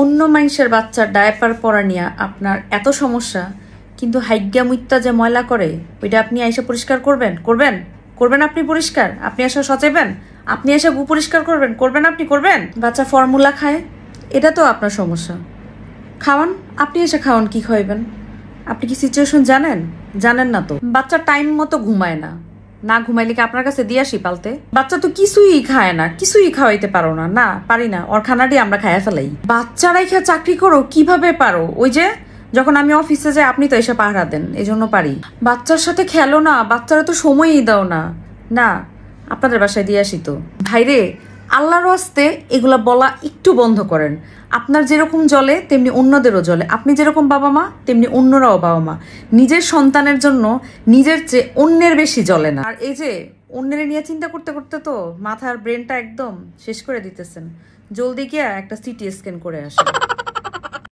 অন্য মানুষের বাচ্চার ডায়াপার পরা নিয়ে আপনার এত সমস্যা, কিন্তু হাইগ্যা মুইত্তা যে ময়লা করে ওইটা আপনি আইসা পরিষ্কার করবেন? করবেন আপনি পরিষ্কার? আপনি এসে সচাইবেন? আপনি এসে গু পরিষ্কার করবেন আপনি করবেন? বাচ্চা ফর্মুলা খায়, এটা তো আপনার সমস্যা। খাওয়ান, আপনি এসে খাওয়ান, কি খাওয়াইবেন? আপনি কি সিচুয়েশন জানেন না তো। বাচ্চা টাইম মতো ঘুমায় না ঘুমাইলে কি আপনার কাছে দিয়ে আসি পালতে? বাচ্চা তো কিছুই খায় না, কিছুই খাওয়াইতে পারো না। না পারি না, ওর খানাটি আমরা খাইয়া ফেলাই। বাচ্চারাই খেয়ে চাকরি করো, কিভাবে পারো? ওই যে যখন আমি অফিসে যাই আপনি তো এসে পাহারা দেন, এই জন্য পারি। বাচ্চার সাথে খেলো না, বাচ্চারা তো সময়ই দাও না। না আপনাদের বাসায় দিয়ে আসি তো। ভাইরে, আল্লাহর হস্তে এগুলা বলা একটু বন্ধ করেন। আপনার যেরকম জ্বলে তেমনি অন্যদেরও জ্বলে। আপনি যেরকম বাবা মা তেমনি অন্যরাও বাবা মা। নিজের সন্তানের জন্য নিজের চেয়ে অন্যের বেশি জ্বলে না। আর এই যে অন্যের নিয়ে চিন্তা করতে করতে তো মাথার ব্রেনটা একদম শেষ করে দিতেছেন। জলদি গিয়া একটা সিটি স্ক্যান করে আসেন।